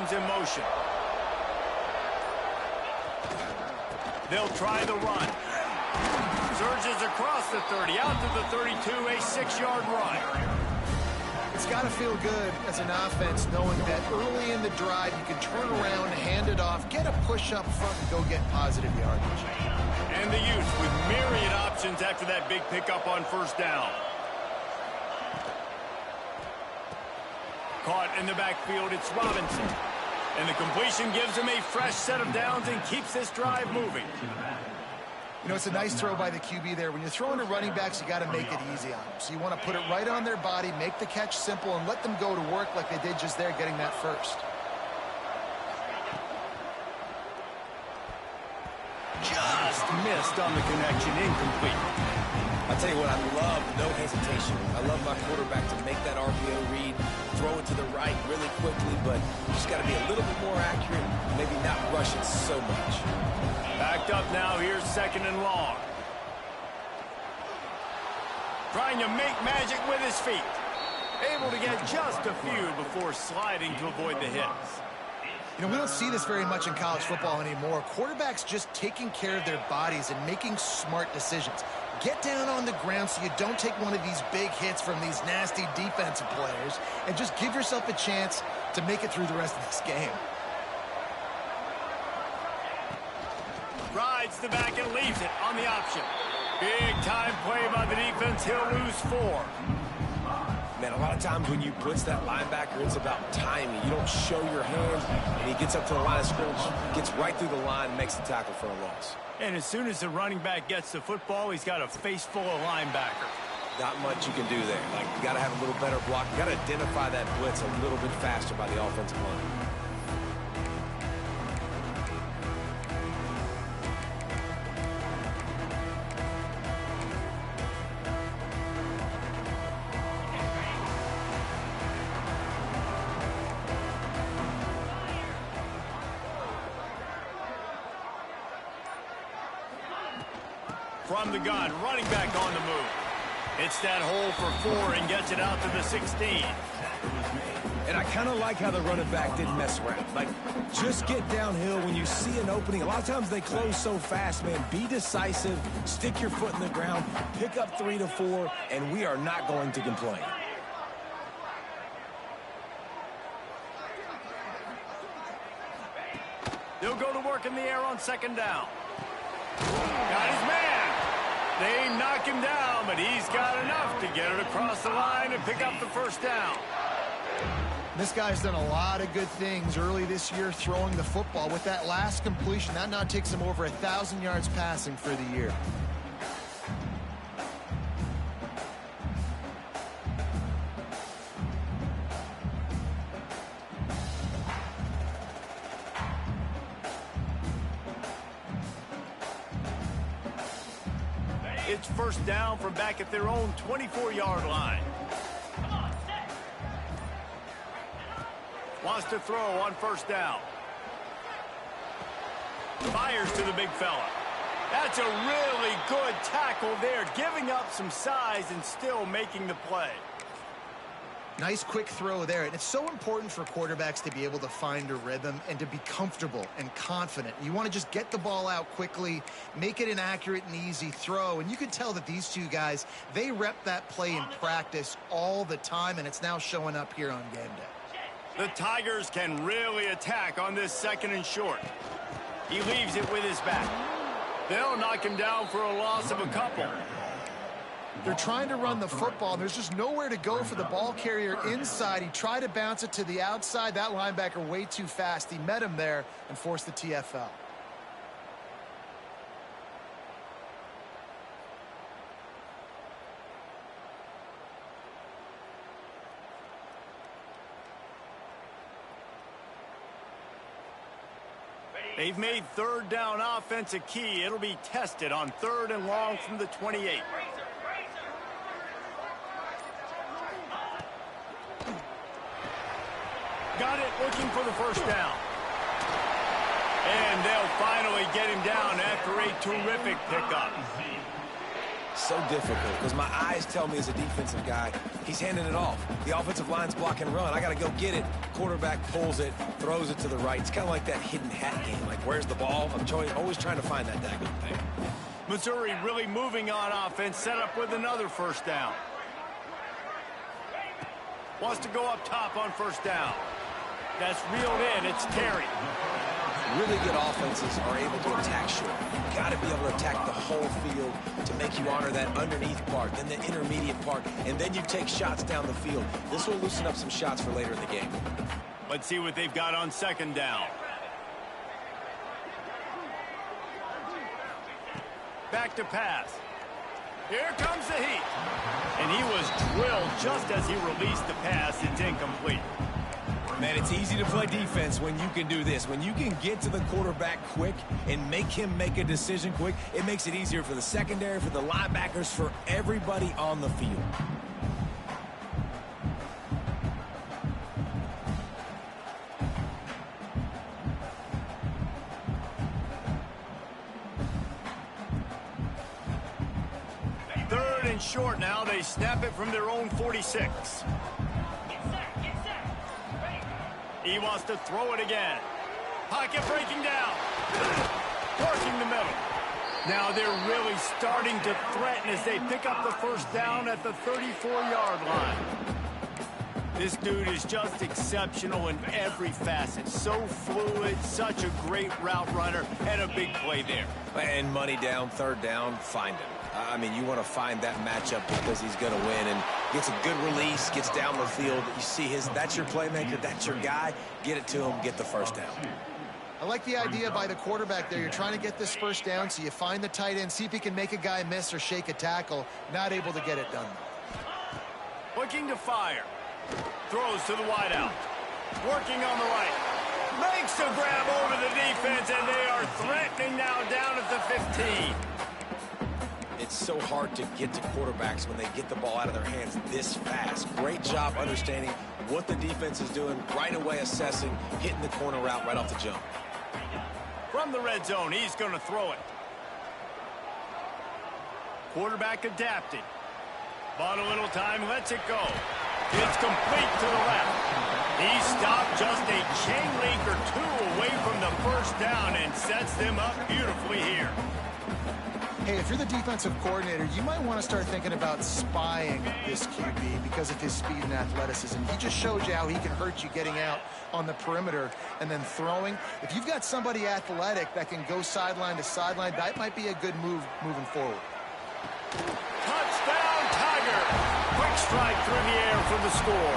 comes in motion. They'll try the run. Surges across the 30, out to the 32, a 6-yard run. It's got to feel good as an offense knowing that early in the drive you can turn around, hand it off, get a push up front, and go get positive yardage. And the Utes with myriad options after that big pickup on first down. Caught in the backfield, it's Robinson. And the completion gives him a fresh set of downs and keeps this drive moving. You know, it's a nice throw by the QB there. When you're throwing to running backs, you got to make it easy on them. So you want to put it right on their body, make the catch simple, and let them go to work like they did just there, getting that first. Just missed on the connection, incomplete. I'll tell you what, I love no hesitation. I love my quarterback to make that RPO read, throw it to the right really quickly, but you just got to be a little bit more accurate, maybe not rush it so much. Backed up now, here's 2nd and long. Trying to make magic with his feet. Able to get just a few before sliding to avoid the hits. You know, we don't see this very much in college football anymore. Quarterbacks just taking care of their bodies and making smart decisions. Get down on the ground so you don't take one of these big hits from these nasty defensive players and just give yourself a chance to make it through the rest of this game. Rides the back and leaves it on the option. Big time play by the defense. He'll lose 4. Man, a lot of times when you blitz that linebacker, it's about timing. You don't show your hands, and he gets up to the line of scrimmage, gets right through the line, and makes the tackle for a loss. And as soon as the running back gets the football, he's got a face full of linebacker. Not much you can do there. Like, you got to have a little better block. You got to identify that blitz a little bit faster by the offensive line. From the gun, running back on the move. Hits that hole for 4 and gets it out to the 16. And I kind of like how the running back didn't mess around. Like, just get downhill when you see an opening. A lot of times they close so fast, man. Be decisive, stick your foot in the ground, pick up 3 to 4, and we are not going to complain. They'll go to work in the air on 2nd down. Got his man. They knock him down, but he's got enough to get it across the line and pick up the first down. This guy's done a lot of good things early this year throwing the football. With that last completion, that now takes him over 1,000 yards passing for the year. It's first down from back at their own 24-yard line. Wants to throw on first down. Fires to the big fella. That's a really good tackle there, giving up some size and still making the play. Nice quick throw there. And it's so important for quarterbacks to be able to find a rhythm and to be comfortable and confident. You want to just get the ball out quickly, make it an accurate and easy throw. And you can tell that these two guys, they rep that play in practice all the time, and it's now showing up here on game day. The Tigers can really attack on this 2nd and short. He leaves it with his back. They'll knock him down for a loss of a couple. They're trying to run the football. There's just nowhere to go for the ball carrier inside. He tried to bounce it to the outside. That linebacker way too fast. He met him there and forced the TFL. They've made 3rd down offense a key. It'll be tested on 3rd and long from the 28. Got it, looking for the first down. And they'll finally get him down after a terrific pickup. So difficult because my eyes tell me as a defensive guy, he's handing it off. The offensive line's block and run. I got to go get it. Quarterback pulls it, throws it to the right. It's kind of like that hidden hat game. Like, where's the ball? I'm always trying to find that daggone thing. Missouri really moving on offense, set up with another first down. Wants to go up top on first down. That's reeled in. It's Terry. Really good offenses are able to attack short. You've got to be able to attack the whole field to make you honor that underneath part, then the intermediate part, and then you take shots down the field. This will loosen up some shots for later in the game. Let's see what they've got on second down. Back to pass. Here comes the heat. And he was drilled just as he released the pass. It's incomplete. Man, it's easy to play defense when you can do this. When you can get to the quarterback quick and make him make a decision quick, it makes it easier for the secondary, for the linebackers, for everybody on the field. Third and short now. They snap it from their own 46. He wants to throw it again. Pocket breaking down. Working the middle. Now they're really starting to threaten as they pick up the first down at the 34-yard line. This dude is just exceptional in every facet. So fluid, such a great route runner, and a big play there. And money down, third down, find him. I mean, you want to find that matchup because he's going to win and gets a good release, gets down the field. You see that's your playmaker, that's your guy. Get it to him, get the first down. I like the idea by the quarterback there. You're trying to get this first down, so you find the tight end, see if he can make a guy miss or shake a tackle. Not able to get it done. Looking to fire. Throws to the wideout. Working on the right. Makes a grab over the defense, and they are threatening now down at the 15. It's so hard to get to quarterbacks when they get the ball out of their hands this fast. Great job understanding what the defense is doing, right away assessing, hitting the corner route right off the jump. From the red zone, he's going to throw it. Quarterback adapting. Bought a little time, lets it go. It's complete to the left. He stopped just a chain link or two away from the first down and sets them up beautifully here. Hey, if you're the defensive coordinator, you might want to start thinking about spying this QB because of his speed and athleticism. He just showed you how he can hurt you getting out on the perimeter and then throwing. If you've got somebody athletic that can go sideline to sideline, that might be a good move moving forward. Touchdown, Tiger! Quick strike through the air for the score.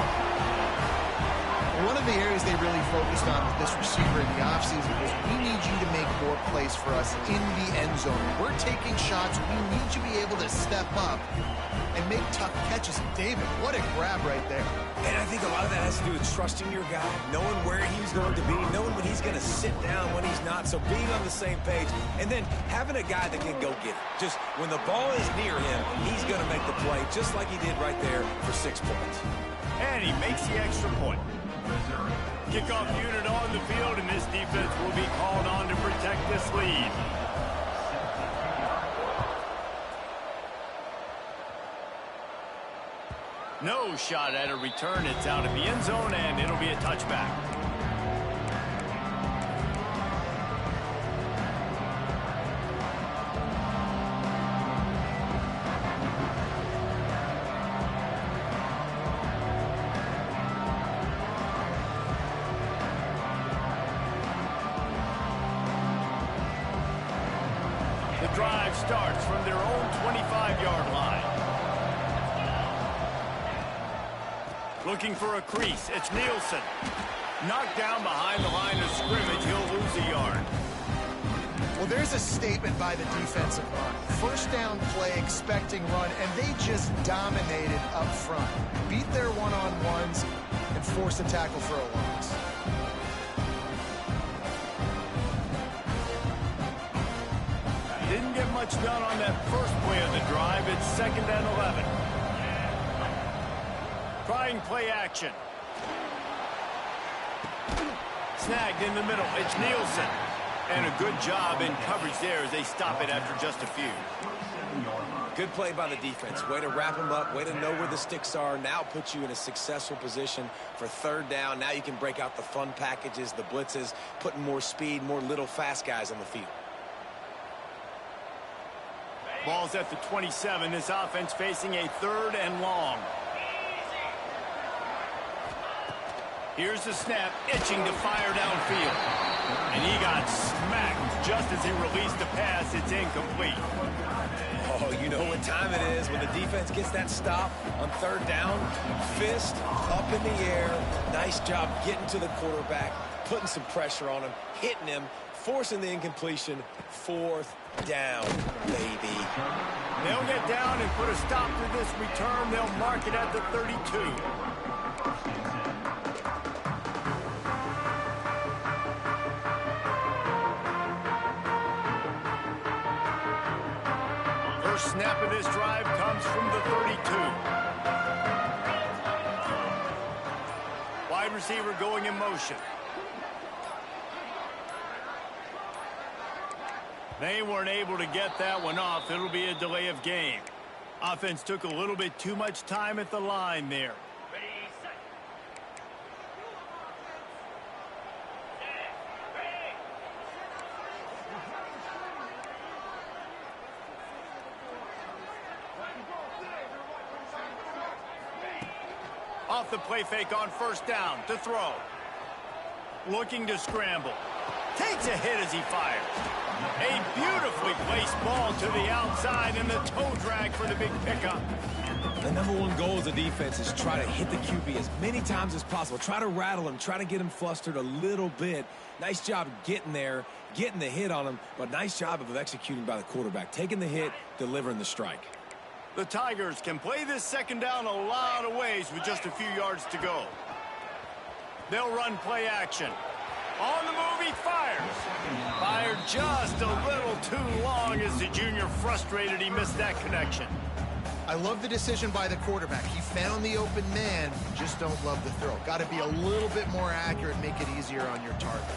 One of the areas they really focused on with this receiver in the offseason was we need you to make more plays for us in the end zone. We're taking shots. We need you to be able to step up and make tough catches. David, what a grab right there. And I think a lot of that has to do with trusting your guy, knowing where he's going to be, knowing when he's going to sit down, when he's not. So being on the same page, and then having a guy that can go get it. Just when the ball is near him, he's going to make the play, just like he did right there for 6 points. And he makes the extra point. Kickoff unit on the field, and this defense will be called on to protect this lead. No shot at a return. It's out of the end zone, and it'll be a touchback. The drive starts from their own 25-yard line. Looking for a crease. It's Nielsen. Knocked down behind the line of scrimmage. He'll lose a yard. Well, there's a statement by the defensive line. First down play, expecting run, and they just dominated up front. Beat their one-on-ones and forced a tackle for a loss. Didn't get much done on that first play of the drive. It's 2nd and 11. Trying play action. Snagged in the middle. It's Nielsen. And a good job in coverage there as they stop it after just a few. Good play by the defense. Way to wrap them up, way to know where the sticks are. Now puts you in a successful position for third down. Now you can break out the fun packages, the blitzes, putting more speed, more little fast guys on the field. Ball's at the 27. This offense facing a 3rd and long. Here's the snap, itching to fire downfield. And he got smacked just as he released the pass. It's incomplete. Oh, you know what time it is when the defense gets that stop on 3rd down. Fist up in the air. Nice job getting to the quarterback, putting some pressure on him, hitting him, forcing the incompletion. 4th down, baby. They'll get down and put a stop to this return. They'll mark it at the 32. First snap of this drive comes from the 32. Wide receiver going in motion. They weren't able to get that one off. It'll be a delay of game. Offense took a little bit too much time at the line there. Off the play fake on 1st down to throw. Looking to scramble. Takes a hit as he fires. A beautifully placed ball to the outside and the toe drag for the big pickup. The #1 goal as a defense is try to hit the QB as many times as possible. Try to rattle him, try to get him flustered a little bit. Nice job getting there, getting the hit on him, but nice job of executing by the quarterback. Taking the hit, delivering the strike. The Tigers can play this 2nd down a lot of ways with just a few yards to go. They'll run play action. On the move, he fires. Fired just a little too long as the junior frustrated he missed that connection. I love the decision by the quarterback. He found the open man, just don't love the throw. Got to be a little bit more accurate, make it easier on your target.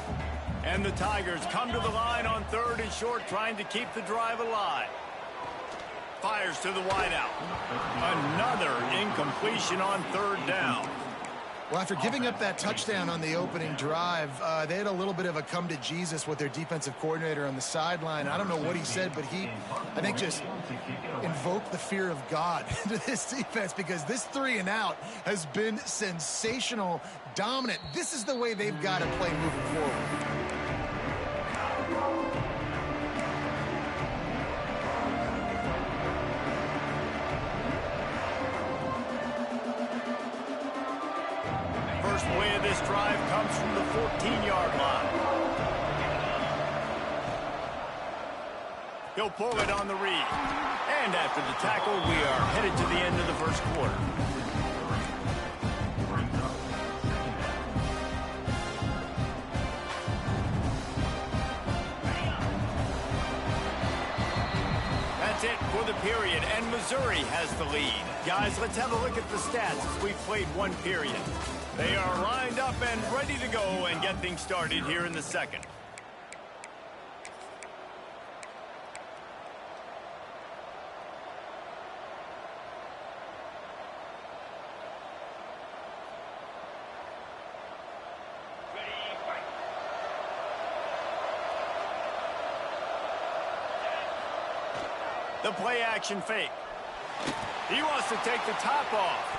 And the Tigers come to the line on 3rd and short, trying to keep the drive alive. Fires to the wideout. Another incompletion on 3rd down. Well, after giving up that touchdown on the opening drive, they had a little bit of a come to Jesus with their defensive coordinator on the sideline. I don't know what he said, but he, I think, just invoked the fear of God into this defense, because this 3 and out has been sensational, dominant. This is the way they've got to play moving forward. Play of this drive comes from the 14-yard line. He'll pull it on the read. And after the tackle, we are headed to the end of the 1st quarter. That's it for the period, and Missouri has the lead. Guys, let's have a look at the stats as we've played 1 period. They are lined up and ready to go and get things started here in the 2nd. The play action fake. He wants to take the top off.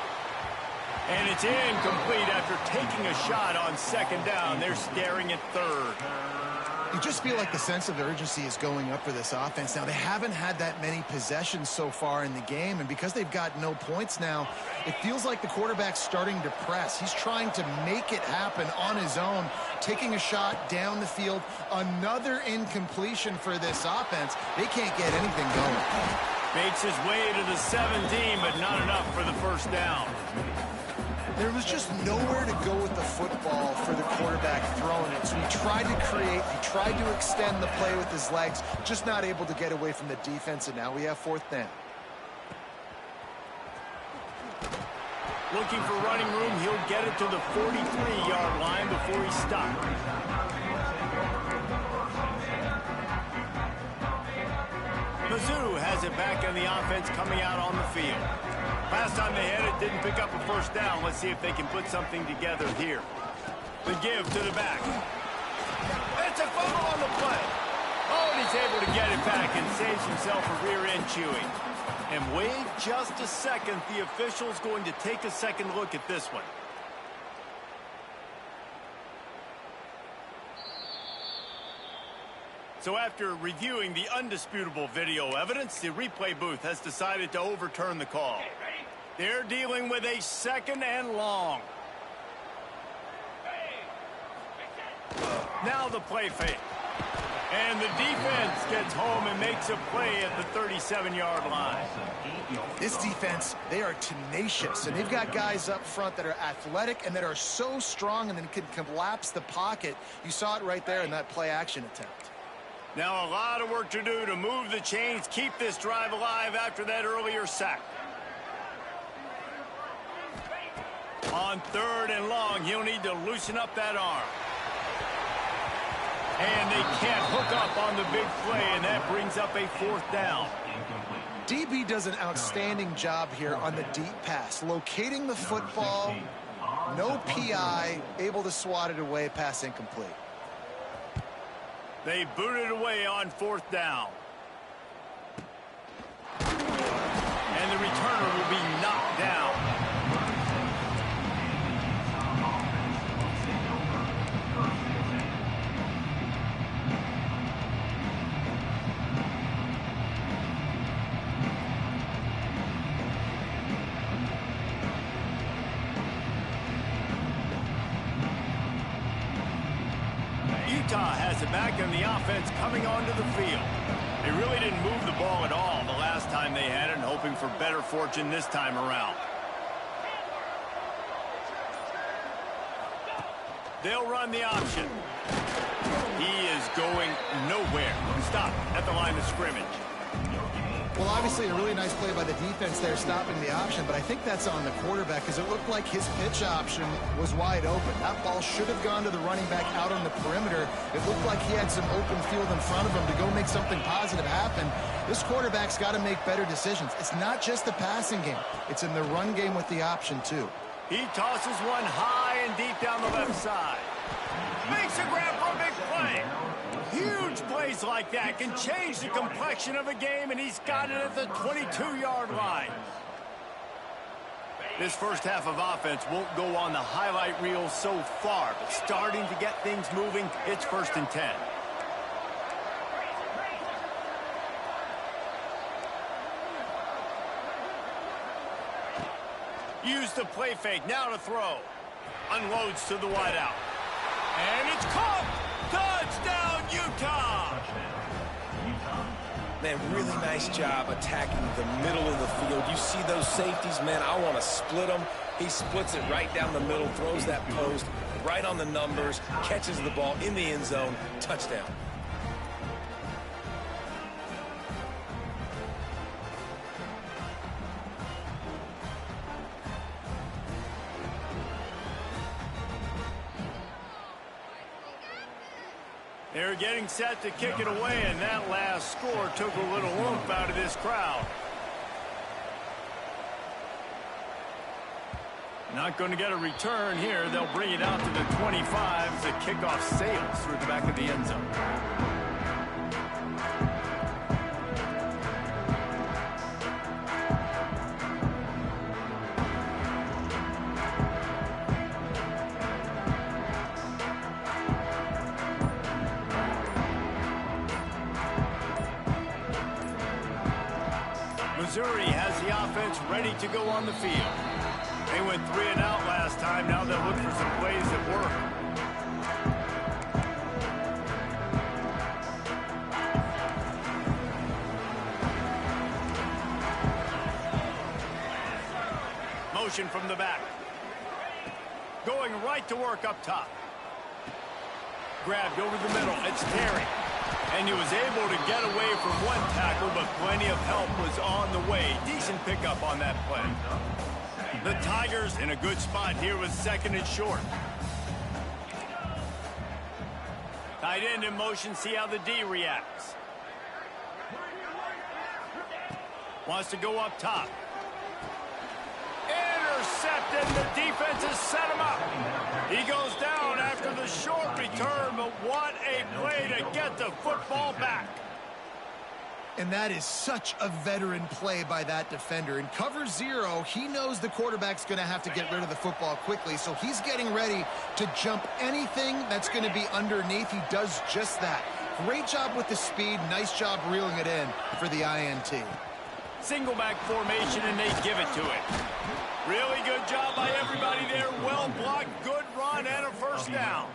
And it's incomplete after taking a shot on 2nd down. They're staring at 3rd. You just feel like the sense of urgency is going up for this offense. Now, they haven't had that many possessions so far in the game, and because they've got no points now, it feels like the quarterback's starting to press. He's trying to make it happen on his own, taking a shot down the field. Another incompletion for this offense. They can't get anything going. Makes his way to the 17, but not enough for the 1st down. There was just nowhere to go with the football for the quarterback throwing it. So he tried to create, he tried to extend the play with his legs, just not able to get away from the defense, and now we have 4th down. Looking for running room, he'll get it to the 43-yard line before he stopped. Mizzou has it back in the offense coming out on the field. Last time they had it, didn't pick up a first down. Let's see if they can put something together here. The give to the back. It's a fumble on the play. Oh, and he's able to get it back and saves himself a rear end chewing. And wait just a second. The official's going to take a second look at this one. So after reviewing the undisputable video evidence, the replay booth has decided to overturn the call. They're dealing with a 2nd and long. Now the play fake. And the defense gets home and makes a play at the 37-yard line. This defense, they are tenacious, and they've got guys up front that are athletic and that are so strong and then can collapse the pocket. You saw it right there in that play action attempt. Now a lot of work to do to move the chains, keep this drive alive after that earlier sack. On 3rd and long, he'll need to loosen up that arm. And they can't hook up on the big play, and that brings up a 4th down. DB does an outstanding job here on the deep pass, locating the football, no PI, able to swat it away, pass incomplete. They boot it away on 4th down. And the returner will be knocked down. Utah has it back in the offense coming onto the field. They really didn't move the ball at all the last time they had it, and hoping for better fortune this time around. They'll run the option. He is going nowhere. Stop at the line of scrimmage. Well, obviously a really nice play by the defense there, stopping the option, but I think that's on the quarterback because it looked like his pitch option was wide open. That ball should have gone to the running back out on the perimeter. It looked like he had some open field in front of him to go make something positive happen. This quarterback's got to make better decisions. It's not just the passing game. It's in the run game with the option, too. He tosses one high and deep down the left side. Makes a grab for a big play. Huge plays like that can change the complexion of a game, and he's got it at the 22-yard line. This first half of offense won't go on the highlight reel so far, but starting to get things moving, it's 1st and 10. Use the play fake, now to throw. Unloads to the wideout. And it's caught! Touchdown, Utah! Man, really nice job attacking the middle of the field. You see those safeties, man, I want to split them. He splits it right down the middle, throws that post right on the numbers, catches the ball in the end zone, touchdown. They're getting set to kick it away, and that last score took a little oomph out of this crowd. Not going to get a return here. They'll bring it out to the 25 as the kickoff sails through the back of the end zone. Missouri has the offense ready to go on the field. They went 3 and out last time. Now they'll look for some plays that work. Motion from the back. Going right to work up top. Grabbed over the middle. It's Terry. And he was able to get away from one tackle, but plenty of help was on the way. Decent pickup on that play. The Tigers in a good spot here with 2nd and short. Tight end in motion, see how the D reacts. Wants to go up top. Intercepted. The defense has set him up. He goes down after the short return, but what a play to get the football back. And that is such a veteran play by that defender. In cover 0, he knows the quarterback's going to have to get rid of the football quickly, so he's getting ready to jump anything that's going to be underneath. He does just that. Great job with the speed. Nice job reeling it in for the INT. Single back formation, and they give it to it. Really good job by everybody there. Well blocked, good run, and a first down.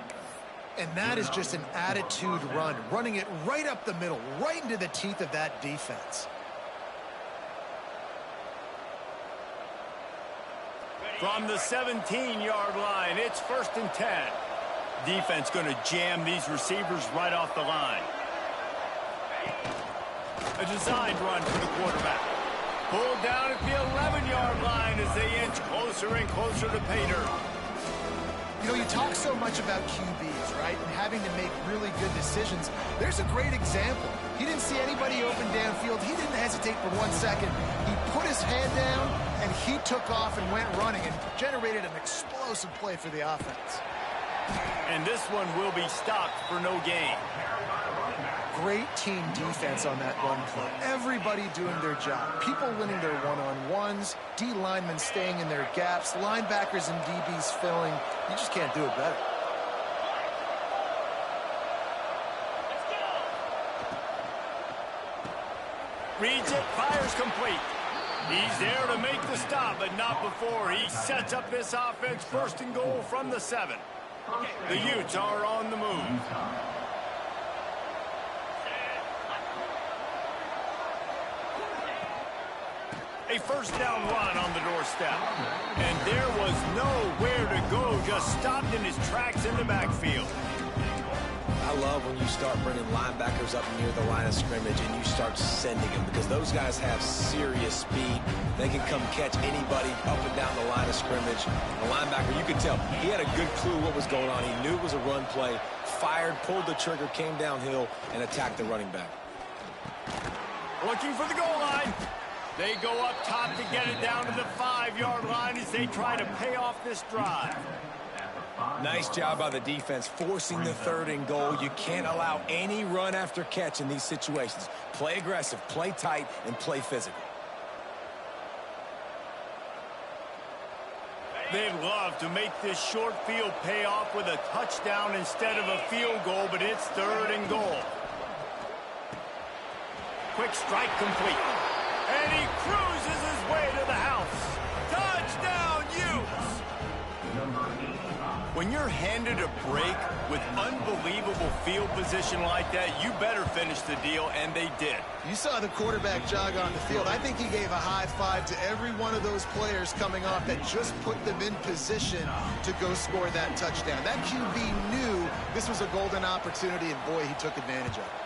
And that is just an attitude run, running it right up the middle, right into the teeth of that defense. From the 17-yard line, it's 1st and 10. Defense going to jam these receivers right off the line. A designed run for the quarterback. Pulled down at the 11-yard line as they inch closer and closer to pay dirt. You know, you talk so much about QBs, right, and having to make really good decisions. There's a great example. He didn't see anybody open downfield. He didn't hesitate for 1 second. He put his head down, and he took off and went running and generated an explosive play for the offense. And this one will be stopped for no gain. Great team defense on that run play. Everybody doing their job. People winning their one-on-ones, D linemen staying in their gaps, linebackers and DBs filling. You just can't do it better. Reads it, fires complete. He's there to make the stop, but not before he sets up this offense. 1st and goal from the 7. The Utes are on the move. A first down run on the doorstep. And there was nowhere to go, just stopped in his tracks in the backfield. I love when you start bringing linebackers up near the line of scrimmage and you start sending them, because those guys have serious speed. They can come catch anybody up and down the line of scrimmage. The linebacker, you could tell, he had a good clue what was going on. He knew it was a run play, fired, pulled the trigger, came downhill, and attacked the running back. Looking for the goal line. They go up top to get it down to the 5-yard line as they try to pay off this drive. Nice job by the defense, forcing the 3rd and goal. You can't allow any run after catch in these situations. Play aggressive, play tight, and play physical. They'd love to make this short field pay off with a touchdown instead of a field goal, but it's 3rd and goal. Quick strike complete. And he cruises his way to the house. Touchdown, Utes! When you're handed a break with unbelievable field position like that, you better finish the deal, and they did. You saw the quarterback jog on the field. I think he gave a high five to every one of those players coming off that just put them in position to go score that touchdown. That QB knew this was a golden opportunity, and boy, he took advantage of it.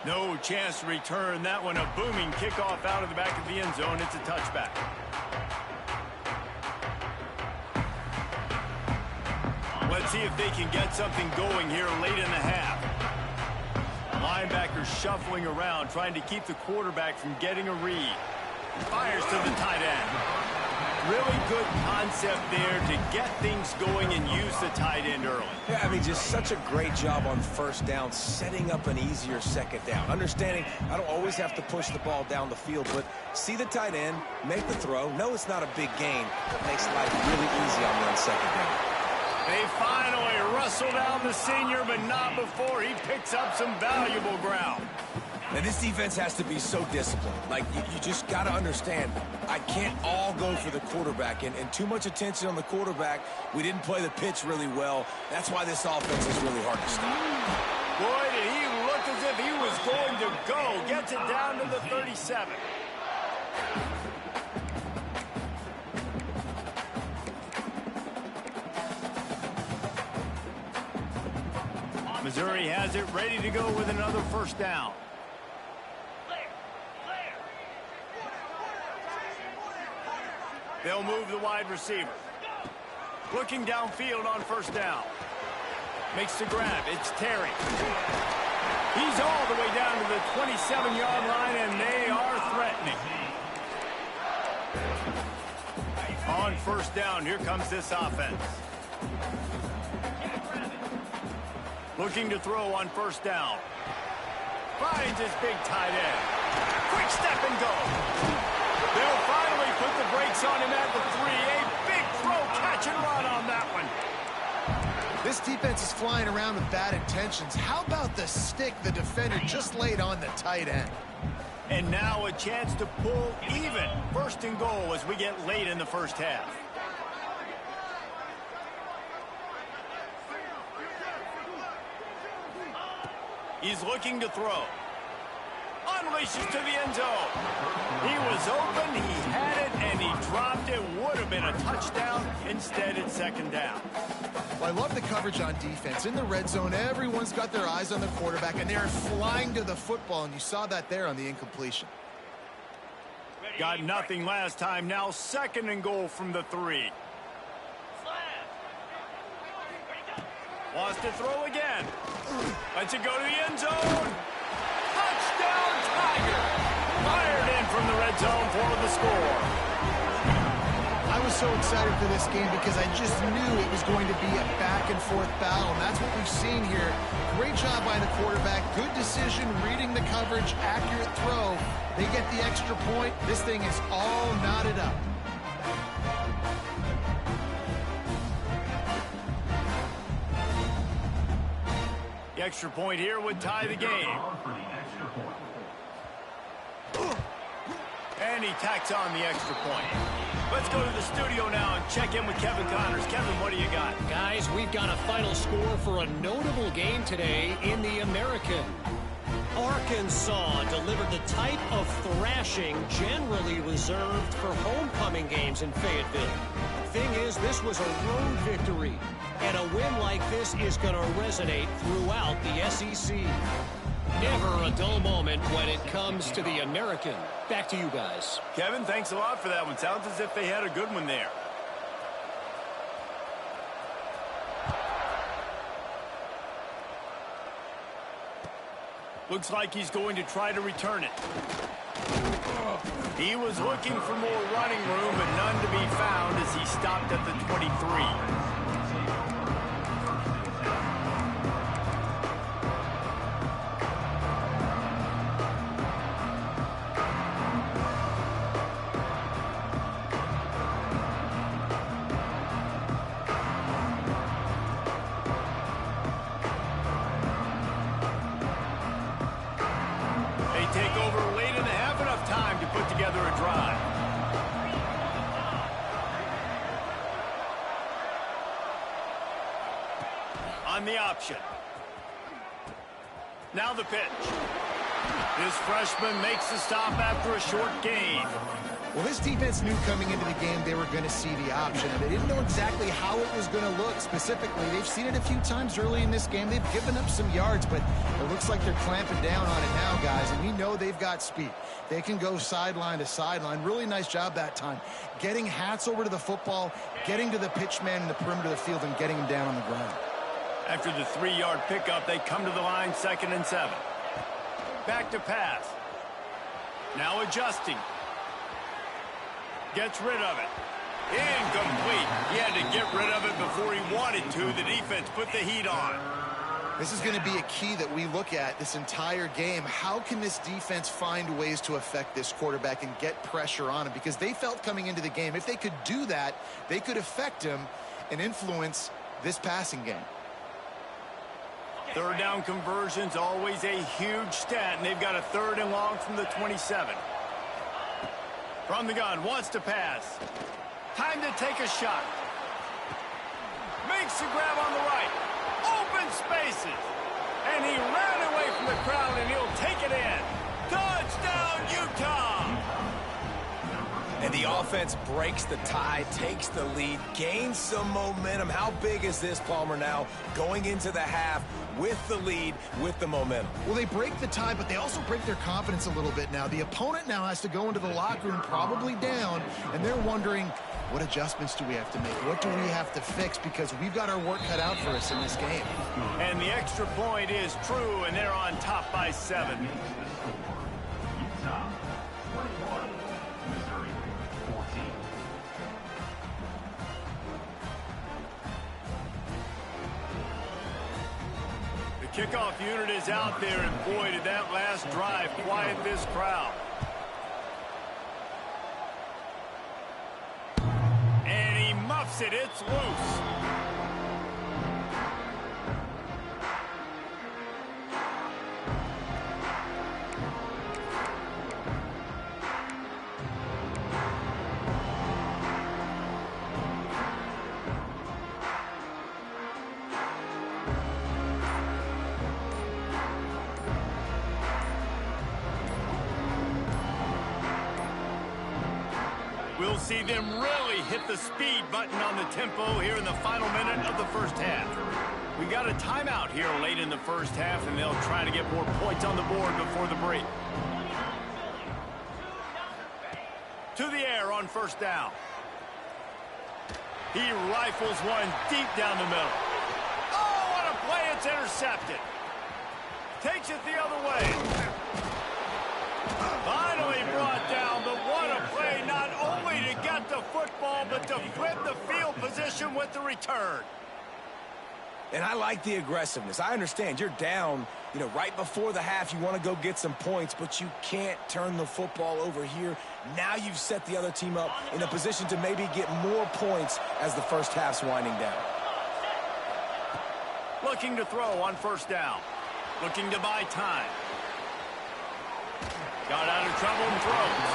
No chance to return that one. A booming kickoff out of the back of the end zone. It's a touchback. Let's see if they can get something going here late in the half. Linebackers shuffling around, trying to keep the quarterback from getting a read. Fires to the tight end. Really good concept there to get things going and use the tight end early. Yeah, I mean, just such a great job on 1st down, setting up an easier 2nd down. Understanding I don't always have to push the ball down the field, but see the tight end, make the throw. No, it's not a big gain. It makes life really easy on that 2nd down. They finally wrestle down the senior, but not before he picks up some valuable ground. And this defense has to be so disciplined. Like, you just got to understand, I can't all go for the quarterback. And too much attention on the quarterback. We didn't play the pitch really well. That's why this offense is really hard to stop. Boy, did he look as if he was going to go. Gets it down to the 37. Missouri has it ready to go with another 1st down. They'll move the wide receiver. Looking downfield on 1st down. Makes the grab. It's Terry. He's all the way down to the 27-yard line, and they are threatening. On first down, here comes this offense. Looking to throw on first down. Finds his big tight end. Quick step and go. They'll finally put the brakes on him at the 3. A big throw, catch and run on that one. This defense is flying around with bad intentions. How about the stick the defender just laid on the tight end? And now a chance to pull even. First and goal as we get late in the first half. He's looking to throw. Unleashes to the end zone. He was open, he had it, and he dropped it. Would have been a touchdown. Instead, it's second down. Well, I love the coverage on defense. In the red zone, everyone's got their eyes on the quarterback, and they're flying to the football, and you saw that there on the incompletion. Got nothing last time. Now second and goal from the 3. Wants to throw again. Lets it go to the end zone. Touchdown, Tiger. Fired in from the red zone for the score. I was so excited for this game because I just knew it was going to be a back-and-forth battle, and that's what we've seen here. Great job by the quarterback. Good decision, reading the coverage, accurate throw. They get the extra point. This thing is all knotted up. The extra point here would tie the game. And he tacks on the extra point. Let's go to the studio now and check in with Kevin Connors. Kevin, what do you got? Guys, we've got a final score for a notable game today in the American. Arkansas delivered the type of thrashing generally reserved for homecoming games in Fayetteville. Thing is, this was a road victory, and a win like this is going to resonate throughout the SEC. Never a dull moment when it comes to the American. Back to you guys. Kevin, thanks a lot for that one. Sounds as if they had a good one there. Looks like he's going to try to return it. He was looking for more running room, but none to be found as he stopped at the 23. Take over late in the half, enough time to put together a drive. On the option. Now the pitch. This freshman makes the stop after a short gain. Well, this defense knew coming into the game they were going to see the option, and they didn't know exactly how it was going to look specifically. They've seen it a few times early in this game. They've given up some yards, but it looks like they're clamping down on it now, guys, and we know they've got speed. They can go sideline to sideline. Really nice job that time. Getting Hats over to the football, getting to the pitch man in the perimeter of the field, and getting him down on the ground. After the 3-yard pickup, they come to the line, 2nd and 7. Back to pass. Now adjusting. Gets rid of it. Incomplete. He had to get rid of it before he wanted to. The defense put the heat on. This is going to be a key that we look at this entire game. How can this defense find ways to affect this quarterback and get pressure on him? Because they felt coming into the game, if they could do that, they could affect him and influence this passing game. Third down conversions, always a huge stat, and they've got a 3rd and long from the 27. From the gun, wants to pass. Time to take a shot. Makes the grab on the right. Open spaces. And he ran away from the crowd, and he'll take it in. Touchdown, Utah! And the offense breaks the tie, takes the lead, gains some momentum. How big is this, Palmer, now going into the half with the lead, with the momentum? Well, they break the tie, but they also break their confidence a little bit now. The opponent now has to go into the locker room probably down, and they're wondering, What adjustments do we have to make? What do we have to fix? Because we've got our work cut out for us in this game. And the extra point is true, and they're on top by 7. Utah, 21, Missouri, 14. The kickoff unit is out there, and boy, did that last drive quiet this crowd. And he muffs it. It's loose. We'll see them really hit the speed button on the tempo here in the final minute of the first half. We got a timeout here late in the first half, and they'll try to get more points on the board before the break. To the air on first down. He rifles one deep down the middle. Oh, what a play. It's intercepted. Takes it the other way. Finally brought down, but what a play, not only to get the football, but to flip the field position with the return. And I like the aggressiveness. I understand you're down, right before the half. You want to go get some points, but you can't turn the football over here. Now you've set the other team up in a position to maybe get more points as the first half's winding down. Looking to throw on first down. Looking to buy time. Got out of trouble and throws.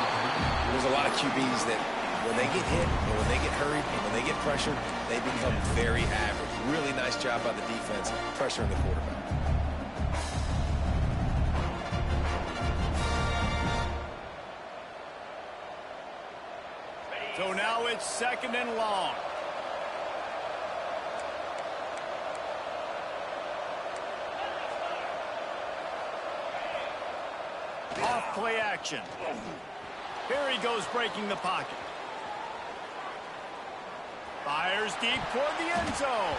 There's a lot of QBs that when they get hit and when they get hurried and when they get pressured, they become very average. Really nice job by the defense pressuring the quarterback. So now it's 2nd and long. Off play action. Here he goes breaking the pocket. Fires deep toward the end zone.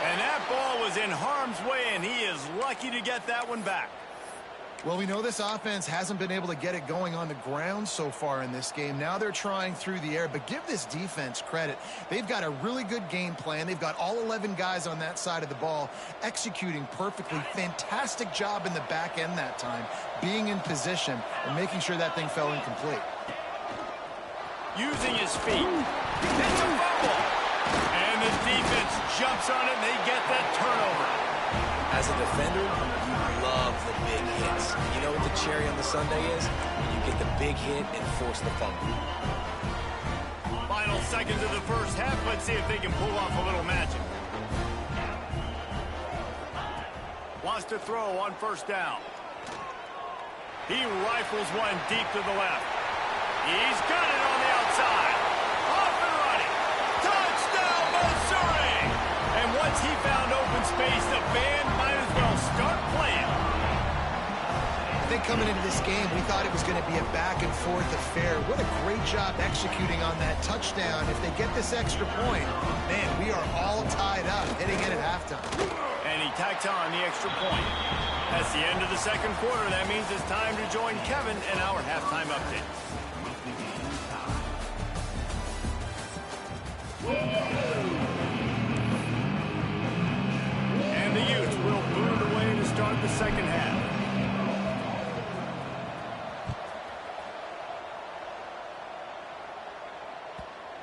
And that ball was in harm's way, and he is lucky to get that one back. Well, we know this offense hasn't been able to get it going on the ground so far in this game. Now they're trying through the air, but give this defense credit. They've got a really good game plan. They've got all 11 guys on that side of the ball executing perfectly. Fantastic job in the back end that time, being in position and making sure that thing fell incomplete. Using his feet. It's a fumble. And the defense jumps on it, and they get that turnover. As a defender, you love the big hits. You know what the cherry on the sundae is? You get the big hit and force the fumble. Final seconds of the first half. Let's see if they can pull off a little magic. Wants to throw on first down. He rifles one deep to the left. He's got it on the outside. Off and running. Touchdown, Missouri! And once he found open space, the band might as well start playing. I think coming into this game, we thought it was going to be a back-and-forth affair. What a great job executing on that touchdown. If they get this extra point, man, we are all tied up hitting it at halftime. And he tacks on the extra point. That's the end of the second quarter. That means it's time to join Kevin in our halftime update. And the Utes will boot it away to start the second half.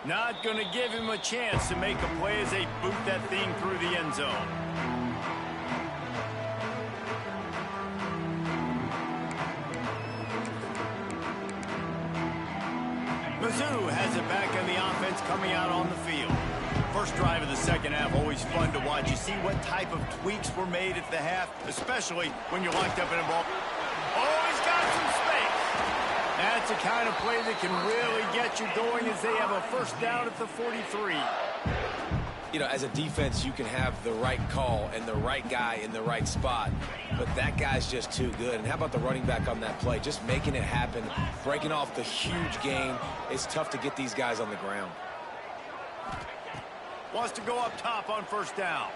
Not going to give him a chance to make a play as they boot that thing through the end zone. Mizzou has it back in the offense coming out on the field. First drive of the second half, always fun to watch. You see what type of tweaks were made at the half, especially when you're locked up in a ball. Oh, he's got some space. That's the kind of play that can really get you going as they have a first down at the 43. As a defense, you can have the right call and the right guy in the right spot, but that guy's just too good. And how about the running back on that play? Just making it happen, breaking off the huge gain. It's tough to get these guys on the ground. Wants to go up top on first down.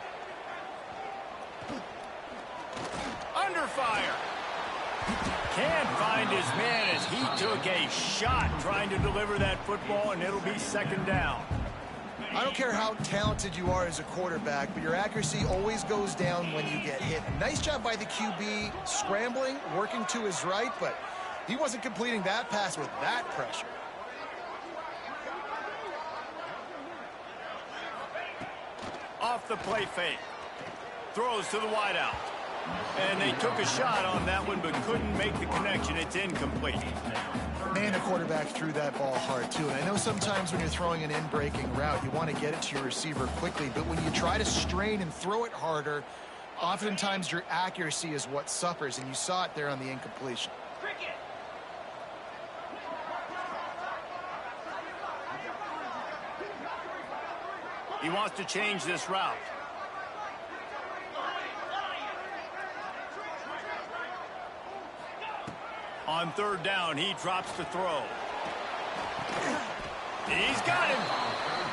Under fire. Can't find his man as he took a shot trying to deliver that football, and it'll be second down. I don't care how talented you are as a quarterback, but your accuracy always goes down when you get hit. Nice job by the QB scrambling, working to his right, but he wasn't completing that pass with that pressure. Off the play fake. Throws to the wideout. And they took a shot on that one, but couldn't make the connection. It's incomplete. Man, the quarterback threw that ball hard, too. And I know sometimes when you're throwing an in-breaking route, you want to get it to your receiver quickly. But when you try to strain and throw it harder, oftentimes your accuracy is what suffers. And you saw it there on the incompletion. He wants to change this route. On third down, he drops to throw. He's got him.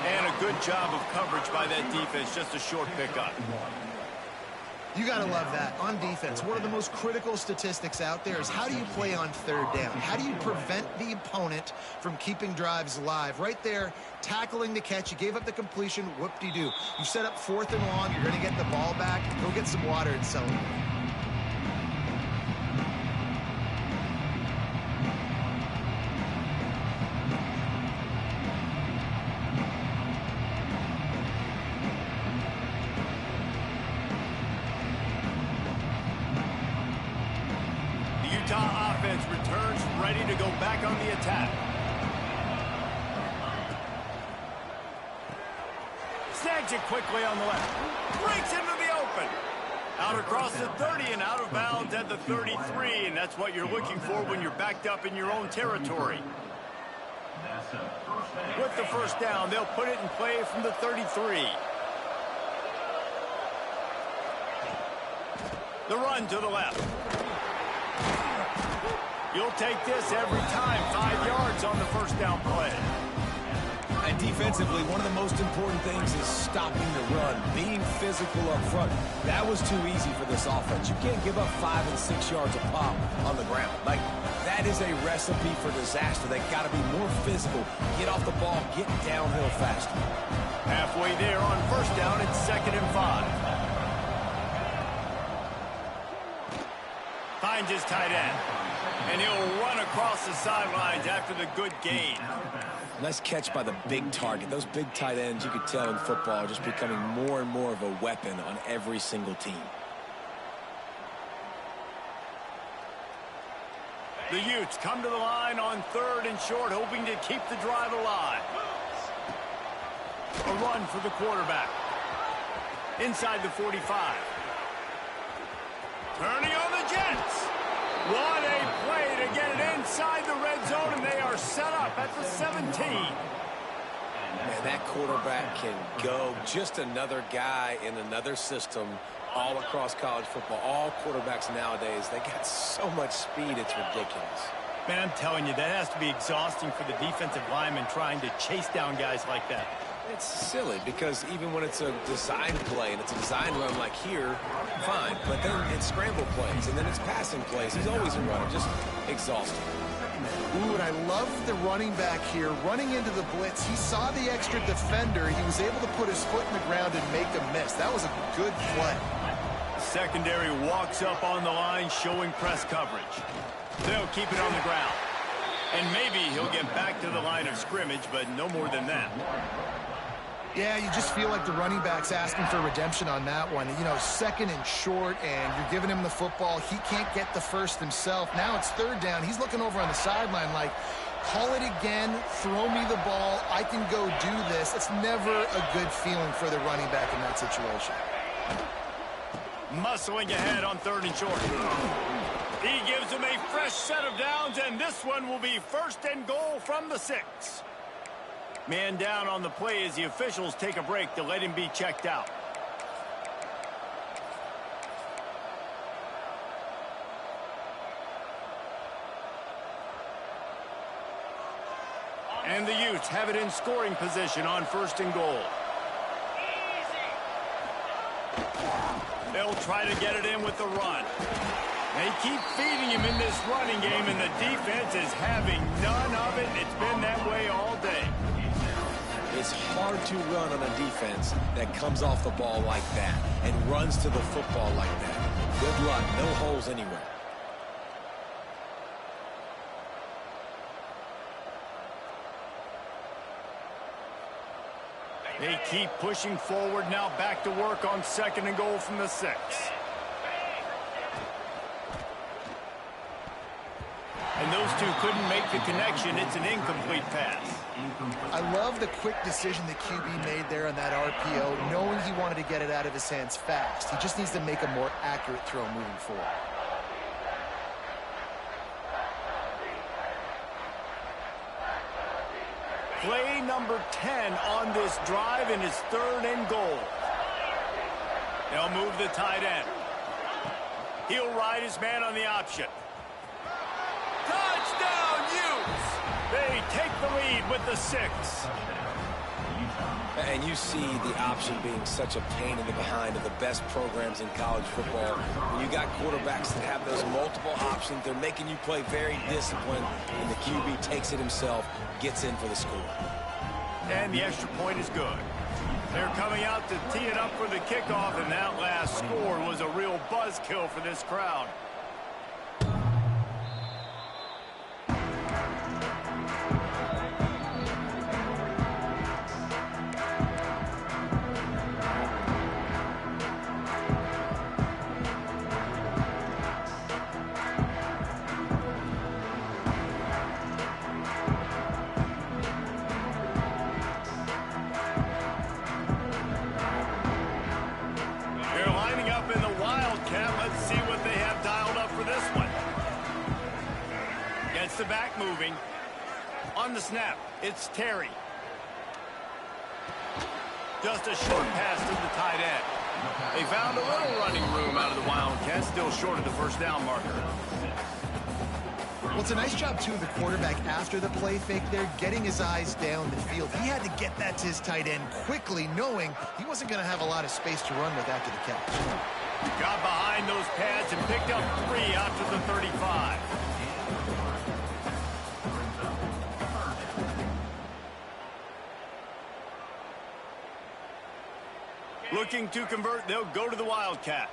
And a good job of coverage by that defense. Just a short pickup. You got to love that. On defense, one of the most critical statistics out there is how do you play on third down? How do you prevent the opponent from keeping drives alive? Right there, tackling the catch. You gave up the completion. Whoop-de-doo. You set up fourth and long. You're going to get the ball back. Go get some water and celebrate. Utah offense returns ready to go back on the attack. Snags it quickly on the left. Breaks into the open. Out across the 30 and out of bounds at the 33. And that's what you're looking for when you're backed up in your own territory. With the first down, they'll put it in play from the 33. The run to the left. You'll take this every time. 5 yards on the first down play. And defensively, one of the most important things is stopping the run, being physical up front. That was too easy for this offense. You can't give up 5 and 6 yards a pop on the ground. Like, that is a recipe for disaster. They got to be more physical, get off the ball, get downhill faster. Halfway there on first down, it's 2nd and 5. Finds his tight end. And he'll run across the sidelines after the good gain. Nice catch by the big target. Those big tight ends, you could tell in football, are just becoming more and more of a weapon on every single team. The Utes come to the line on 3rd and short, hoping to keep the drive alive. A run for the quarterback. Inside the 45. Turning on the Jets. What a play to get it inside the red zone, and they are set up at the 17. Man, that quarterback can go. Just another guy in another system all across college football. All quarterbacks nowadays, they got so much speed, it's ridiculous. Man, I'm telling you, that has to be exhausting for the defensive lineman trying to chase down guys like that. It's silly because even when it's a design play and it's a design run like here, fine. But then it's scramble plays and then it's passing plays. He's always a runner, just exhausting. Ooh, and I love the running back here. Running into the blitz, he saw the extra defender. He was able to put his foot in the ground and make a miss. That was a good play. Secondary walks up on the line, showing press coverage. They'll keep it on the ground. And maybe he'll get back to the line of scrimmage, but no more than that. Yeah, you just feel like the running back's asking for redemption on that one. You know, 2nd and short, and you're giving him the football. He can't get the first himself. Now it's 3rd down. He's looking over on the sideline like, call it again, throw me the ball, I can go do this. It's never a good feeling for the running back in that situation. Muscling ahead on 3rd and short. He gives him a fresh set of downs, and this one will be 1st and goal from the 6. Man down on the play as the officials take a break to let him be checked out. And the Utes have it in scoring position on 1st and goal. They'll try to get it in with the run. They keep feeding him in this running game, and the defense is having none of it. It's been that way all day. It's hard to run on a defense that comes off the ball like that and runs to the football like that. Good luck. No holes anywhere. They keep pushing forward, now back to work on 2nd and goal from the 6. And those two couldn't make the connection. It's an incomplete pass. I love the quick decision the QB made there on that RPO, knowing he wanted to get it out of his hands fast. He just needs to make a more accurate throw moving forward. Play number 10 on this drive, and it's 3rd and goal. They'll move the tight end. He'll ride his man on the option. Touchdown, Utes! They take the lead with the 6. And you see the option being such a pain in the behind of the best programs in college football. When you got quarterbacks that have those multiple options, they're making you play very disciplined, and the QB takes it himself, gets in for the score. And the extra point is good. They're coming out to tee it up for the kickoff, and that last score was a real buzzkill for this crowd. The back moving. On the snap, it's Terry. Just a short pass to the tight end. They found a little running room out of the Wildcats, still short of the 1st down marker. Well, it's a nice job, too, of the quarterback after the play fake there, getting his eyes down the field. He had to get that to his tight end quickly, knowing he wasn't going to have a lot of space to run with after the catch. Got behind those pads and picked up 3 after the 35. Looking to convert, they'll go to the Wildcat.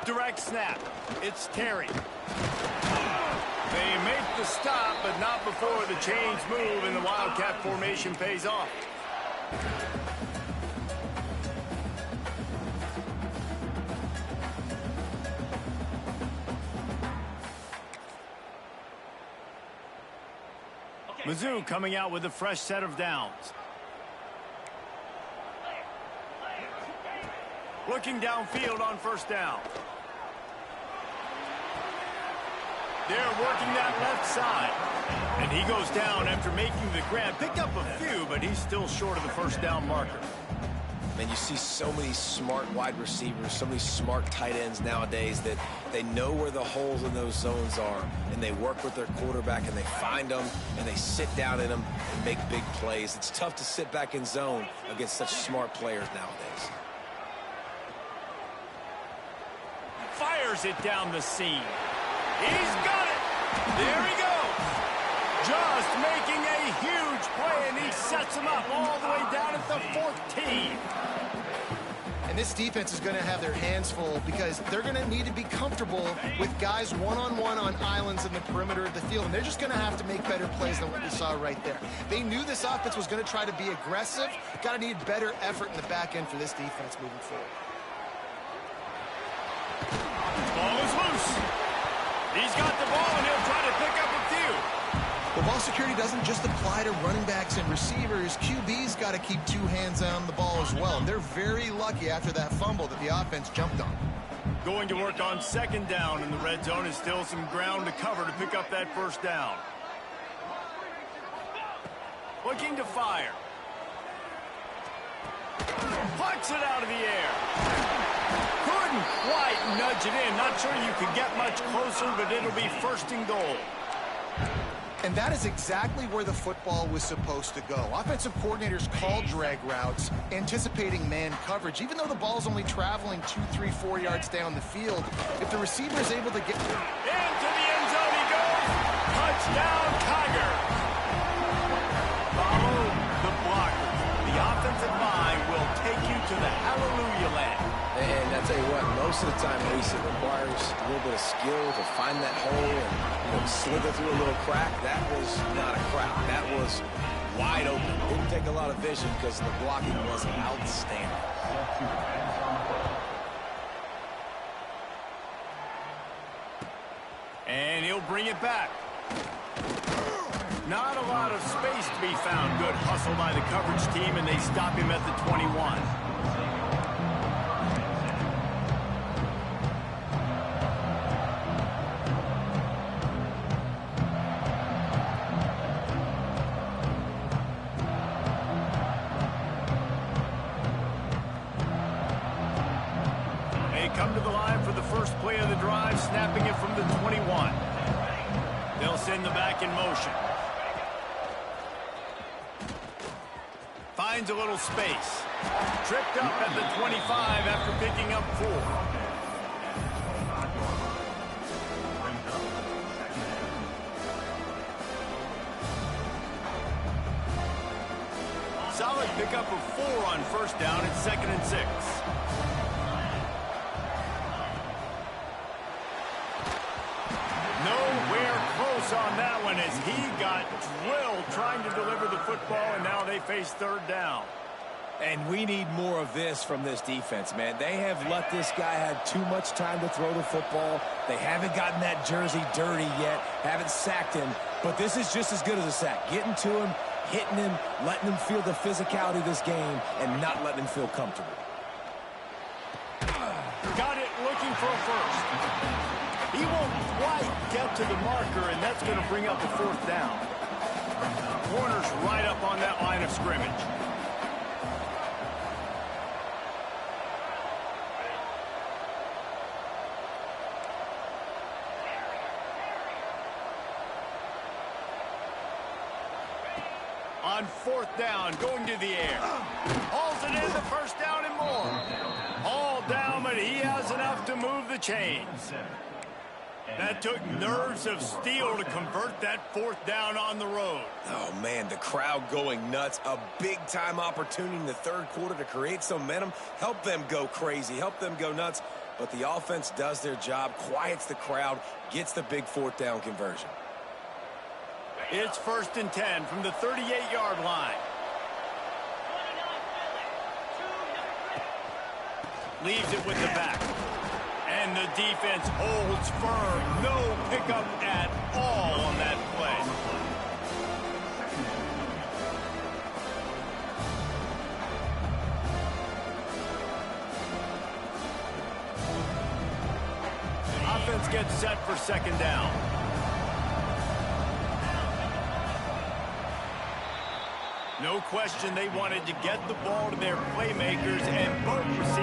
Direct snap. It's Terry. They make the stop, but not before the chains move and the Wildcat formation pays off. Mizzou coming out with a fresh set of downs. Looking downfield on 1st down. They're working that left side. And he goes down after making the grab. Picked up a few, but he's still short of the 1st down marker. Man, you see so many smart wide receivers, so many smart tight ends nowadays that they know where the holes in those zones are, and they work with their quarterback, and they find them, and they sit down in them and make big plays. It's tough to sit back in zone against such smart players nowadays. Fires it down the seam. He's got it. There he goes. Just making a huge play, and he sets him up all the way down at the 14. And this defense is going to have their hands full because they're going to need to be comfortable with guys one-on-one on islands in the perimeter of the field. And they're just going to have to make better plays than what we saw right there. They knew this offense was going to try to be aggressive. Got to need better effort in the back end for this defense moving forward. Ball is loose. He's got the ball, and he'll try to pick up a few. Well, ball security doesn't just apply to running backs and receivers. QB's got to keep 2 hands on the ball as well. And they're very lucky after that fumble that the offense jumped on. Going to work on 2nd down in the red zone, is still some ground to cover to pick up that 1st down. Looking to fire. Puts it out of the air. Couldn't quite nudge it in. Not sure you could get much closer, but it'll be 1st and goal. And that is exactly where the football was supposed to go. Offensive coordinators call drag routes, anticipating man coverage. Even though the ball's only traveling 2, 3, 4 yards down the field, if the receiver is able to get... Into the end zone he goes. Touchdown, Tigers. Follow the blocker. The offensive line will take you to the hallelujah land. And I tell you what, most of the time, Ace, it requires a little bit of skill to find that hole and slither through a little crack. That was not a crack. That was wide open. Didn't take a lot of vision because the blocking was outstanding. And he'll bring it back. Not a lot of space to be found. Good hustle by the coverage team, and they stop him at the 21. They come to the line for the first play of the drive, snapping it from the 21. They'll send the back in motion. Finds a little space. Tripped up at the 25 after picking up 4. Solid pickup of 4 on first down at 2nd and 6. Nowhere close on that one as he got drilled trying to deliver the football, and now they face 3rd down. And we need more of this from this defense, man. They have let this guy have too much time to throw the football. They haven't gotten that jersey dirty yet, haven't sacked him, but this is just as good as a sack. Getting to him, hitting him, letting him feel the physicality of this game, and not letting him feel comfortable. Got it looking for a first. He won't quite get to the marker, and that's going to bring up the 4th down. Corner's right up on that line of scrimmage. On 4th down, going to the air. Hauls it in, the first down and more. All down, but he has enough to move the chains. That took nerves of steel to convert that 4th down on the road. Oh, man, the crowd going nuts. A big-time opportunity in the 3rd quarter to create some momentum, help them go crazy, help them go nuts. But the offense does their job, quiets the crowd, gets the big 4th down conversion. It's 1st and 10 from the 38-yard line. Leaves it with the back. And the defense holds firm. No pickup at all on that play. Offense gets set for 2nd down. No question they wanted to get the ball to their playmakers, and both receivers